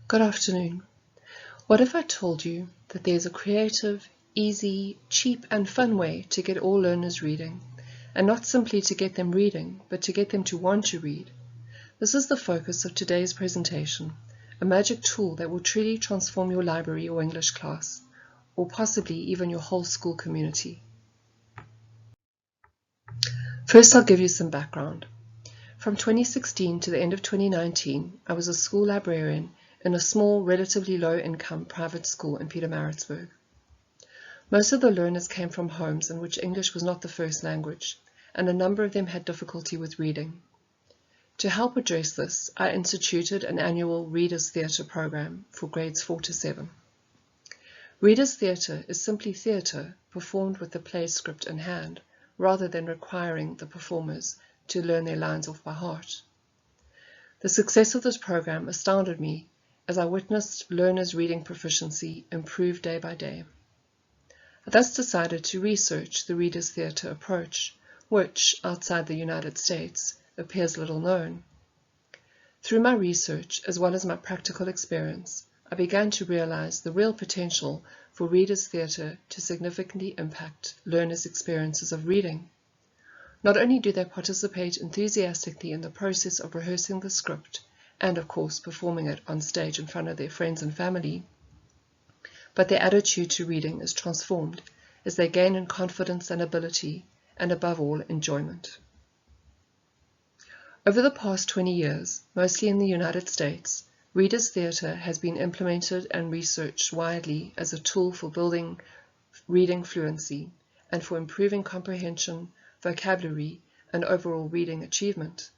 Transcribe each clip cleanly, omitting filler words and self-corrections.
Good afternoon. What if I told you that there's a creative, easy, cheap and fun way to get all learners reading, and not simply to get them reading, but to get them to want to read? This is the focus of today's presentation, a magic tool that will truly transform your library or English class, or possibly even your whole school community. First, I'll give you some background. From 2016 to the end of 2019, I was a school librarian in a small, relatively low-income private school in Pietermaritzburg. Most of the learners came from homes in which English was not the first language, and a number of them had difficulty with reading. To help address this, I instituted an annual Readers Theatre program for grades 4 to 7. Readers Theatre is simply theatre performed with the play script in hand, rather than requiring the performers to learn their lines off by heart. The success of this program astounded me as I witnessed learners' reading proficiency improve day by day. I thus decided to research the Readers Theatre approach, which, outside the United States, appears little known. Through my research, as well as my practical experience, I began to realize the real potential for Readers Theatre to significantly impact learners' experiences of reading. Not only do they participate enthusiastically in the process of rehearsing the script, and of course performing it on stage in front of their friends and family, but their attitude to reading is transformed as they gain in confidence and ability, and above all, enjoyment. Over the past 20 years, mostly in the United States, Readers Theatre has been implemented and researched widely as a tool for building reading fluency and for improving comprehension, vocabulary, and overall reading achievement.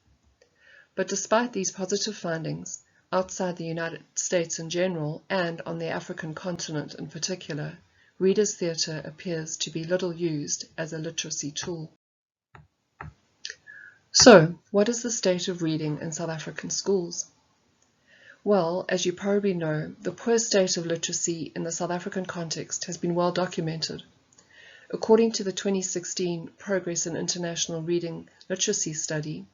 But despite these positive findings, outside the United States in general and on the African continent in particular, Readers Theatre appears to be little used as a literacy tool. So, what is the state of reading in South African schools? Well, as you probably know, the poor state of literacy in the South African context has been well documented. According to the 2016 Progress in International Reading Literacy Study,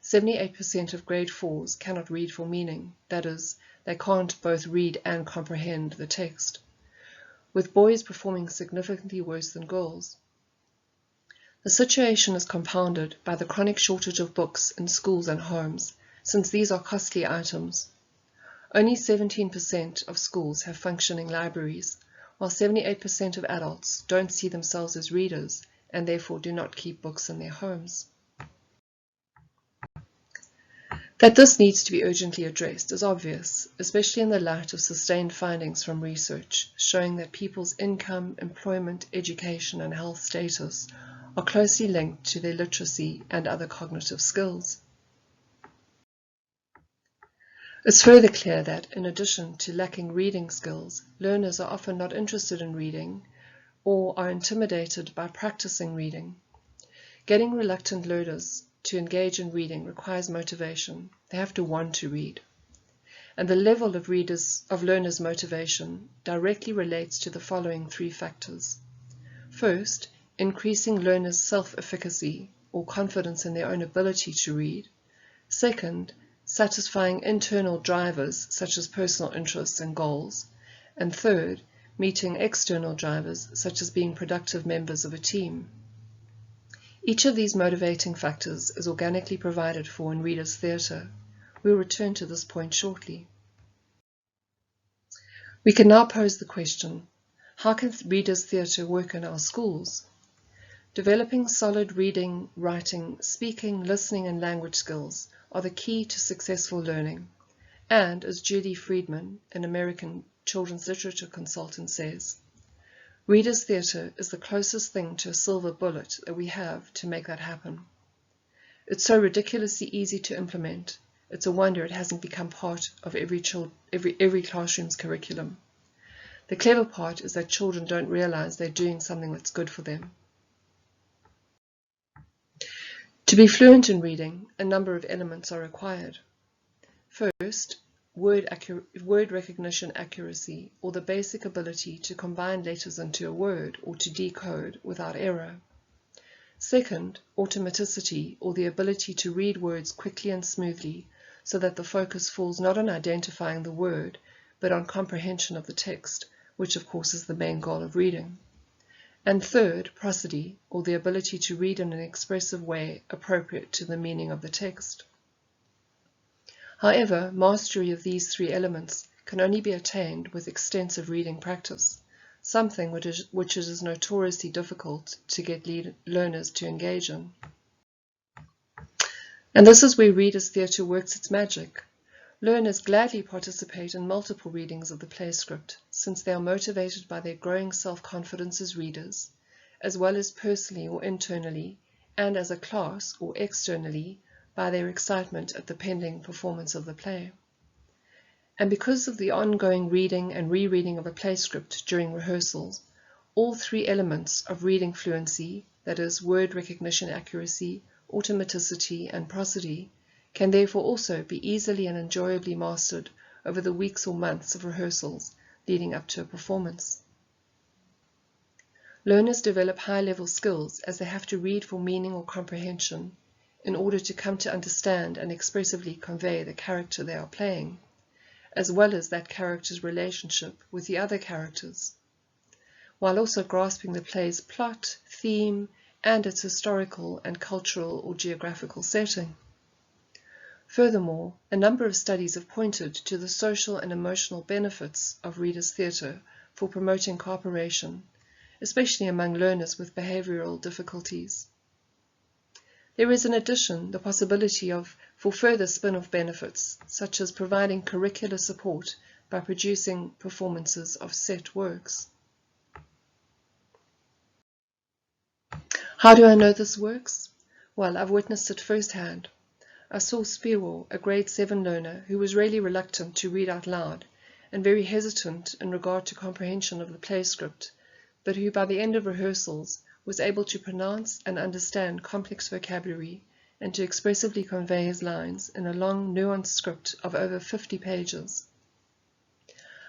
78% of grade 4s cannot read for meaning, that is, they can't both read and comprehend the text, with boys performing significantly worse than girls. The situation is compounded by the chronic shortage of books in schools and homes, since these are costly items. Only 17% of schools have functioning libraries, while 78% of adults don't see themselves as readers and therefore do not keep books in their homes. That this needs to be urgently addressed is obvious, especially in the light of sustained findings from research showing that people's income, employment, education, and health status are closely linked to their literacy and other cognitive skills. It's further clear that, in addition to lacking reading skills, learners are often not interested in reading or are intimidated by practicing reading. Getting reluctant learners to engage in reading requires motivation. They have to want to read. And the level of learners' motivation directly relates to the following three factors. First, increasing learners' self-efficacy or confidence in their own ability to read. Second, satisfying internal drivers such as personal interests and goals. And third, meeting external drivers such as being productive members of a team. Each of these motivating factors is organically provided for in Readers Theatre. We'll return to this point shortly. We can now pose the question, how can Readers Theatre work in our schools? Developing solid reading, writing, speaking, listening, and language skills are the key to successful learning. And, as Julie Friedman, an American children's literature consultant, says, Readers Theatre is the closest thing to a silver bullet that we have to make that happen. It's so ridiculously easy to implement, it's a wonder it hasn't become part of every classroom's curriculum. The clever part is that children don't realize they're doing something that's good for them. To be fluent in reading, a number of elements are required. First, word recognition accuracy, or the basic ability to combine letters into a word or to decode without error. Second, automaticity, or the ability to read words quickly and smoothly so that the focus falls not on identifying the word, but on comprehension of the text, which of course is the main goal of reading. And third, prosody, or the ability to read in an expressive way appropriate to the meaning of the text. However, mastery of these three elements can only be attained with extensive reading practice, something which is notoriously difficult to get learners to engage in. And this is where Readers' Theatre works its magic. Learners gladly participate in multiple readings of the play script, since they are motivated by their growing self-confidence as readers, as well as personally or internally, and as a class or externally, by their excitement at the pending performance of the play. And because of the ongoing reading and rereading of a play script during rehearsals, all three elements of reading fluency, that is, word recognition accuracy, automaticity, and prosody, can therefore also be easily and enjoyably mastered over the weeks or months of rehearsals leading up to a performance. Learners develop high-level skills as they have to read for meaning or comprehension in order to come to understand and expressively convey the character they are playing, as well as that character's relationship with the other characters, while also grasping the play's plot, theme, and its historical and cultural or geographical setting. Furthermore, a number of studies have pointed to the social and emotional benefits of readers' theatre for promoting cooperation, especially among learners with behavioral difficulties. There is in addition the possibility for further spin-off benefits, such as providing curricular support by producing performances of set works. How do I know this works? Well, I've witnessed it firsthand. I saw Spiro, a grade 7 learner who was really reluctant to read out loud and very hesitant in regard to comprehension of the play script, but who by the end of rehearsals was able to pronounce and understand complex vocabulary and to expressively convey his lines in a long, nuanced script of over 50 pages.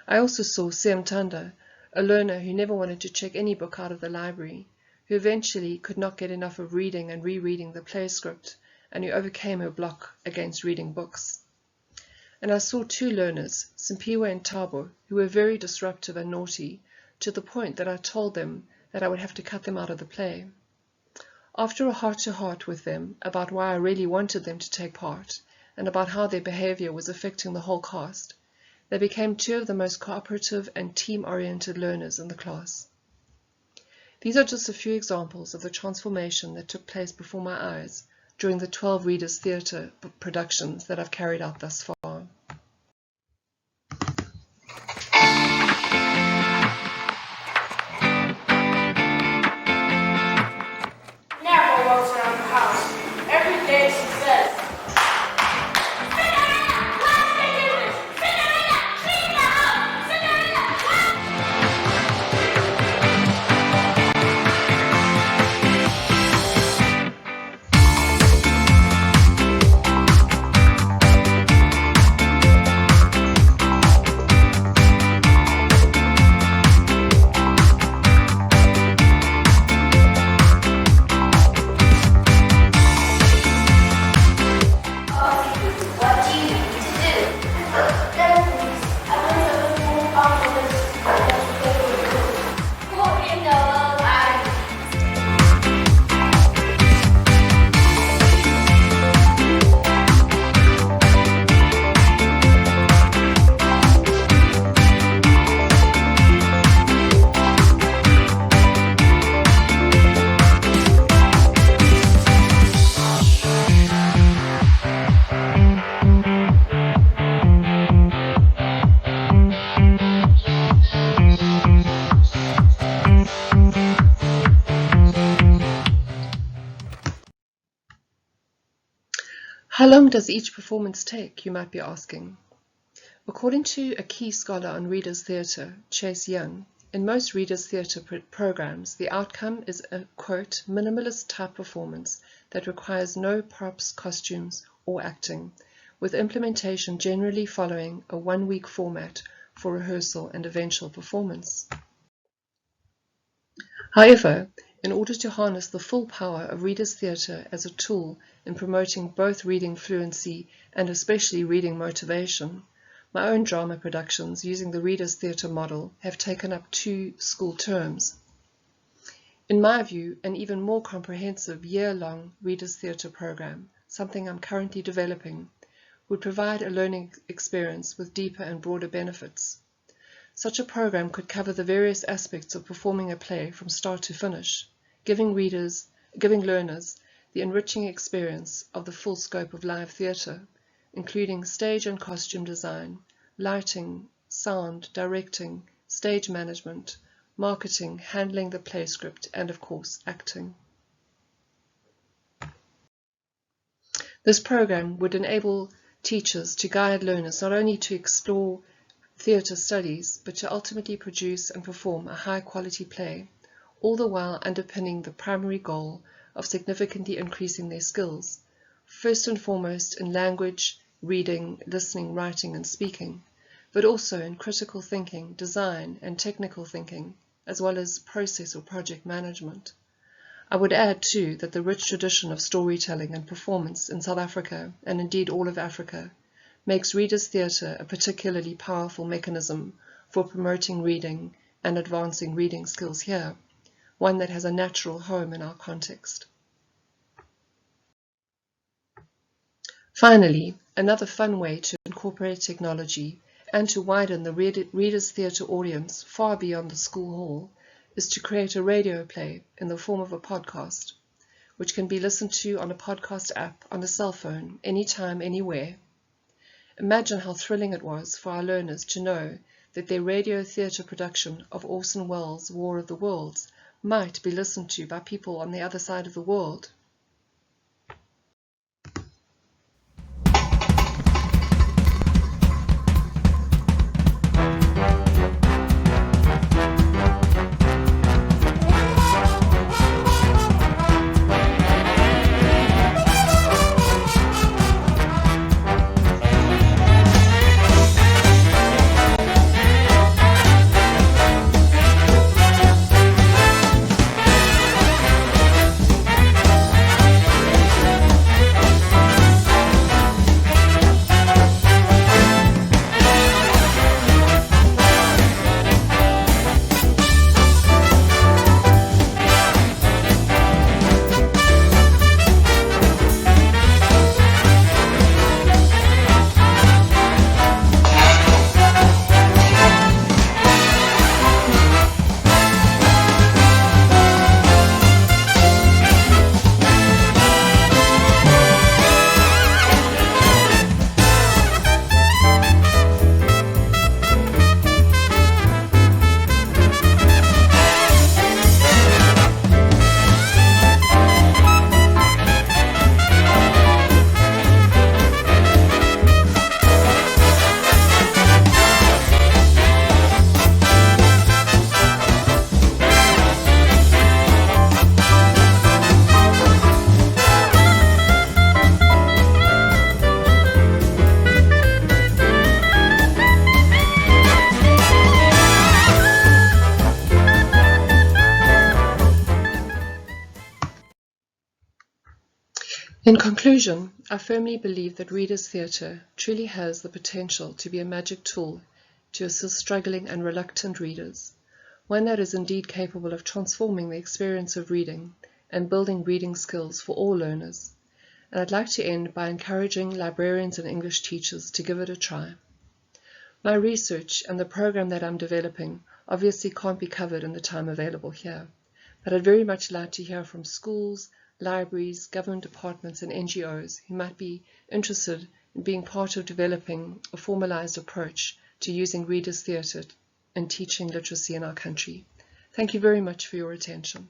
I also saw Siamtanda, a learner who never wanted to check any book out of the library, who eventually could not get enough of reading and rereading the play script, and who overcame her block against reading books. And I saw two learners, Simpiwe and Tabo, who were very disruptive and naughty, to the point that I told them that I would have to cut them out of the play. After a heart-to-heart with them about why I really wanted them to take part, and about how their behavior was affecting the whole cast, they became two of the most cooperative and team-oriented learners in the class. These are just a few examples of the transformation that took place before my eyes during the 12 Readers' Theatre productions that I've carried out thus far. Never walks around the house. Every day she says, Cinderella, what's the news? Cinderella, clean the house! Cinderella, How long does each performance take, you might be asking? According to a key scholar on Readers' Theatre, Chase Young, in most Readers' Theatre programs, the outcome is a, quote, minimalist type performance that requires no props, costumes, or acting, with implementation generally following a one-week format for rehearsal and eventual performance. However, In order to harness the full power of Reader's Theatre as a tool in promoting both reading fluency and especially reading motivation, my own drama productions using the Reader's Theatre model have taken up 2 school terms. In my view, an even more comprehensive year-long Reader's Theatre program, something I'm currently developing, would provide a learning experience with deeper and broader benefits. Such a program could cover the various aspects of performing a play from start to finish, giving learners the enriching experience of the full scope of live theatre, including stage and costume design, lighting, sound, directing, stage management, marketing, handling the play script, and of course, acting. This program would enable teachers to guide learners not only to explore theatre studies, but to ultimately produce and perform a high-quality play, all the while underpinning the primary goal of significantly increasing their skills, first and foremost in language, reading, listening, writing, and speaking, but also in critical thinking, design, and technical thinking, as well as process or project management. I would add, too, that the rich tradition of storytelling and performance in South Africa, and indeed all of Africa, makes Reader's Theatre a particularly powerful mechanism for promoting reading and advancing reading skills here, one that has a natural home in our context. Finally, another fun way to incorporate technology and to widen the Reader's Theatre audience far beyond the school hall is to create a radio play in the form of a podcast, which can be listened to on a podcast app on a cell phone, anytime, anywhere. Imagine how thrilling it was for our learners to know that their radio theatre production of Orson Welles' War of the Worlds might be listened to by people on the other side of the world. In conclusion, I firmly believe that Reader's Theatre truly has the potential to be a magic tool to assist struggling and reluctant readers, one that is indeed capable of transforming the experience of reading and building reading skills for all learners. And I'd like to end by encouraging librarians and English teachers to give it a try. My research and the program that I'm developing obviously can't be covered in the time available here, but I'd very much like to hear from schools, libraries, government departments, and NGOs who might be interested in being part of developing a formalized approach to using Reader's Theatre in teaching literacy in our country. Thank you very much for your attention.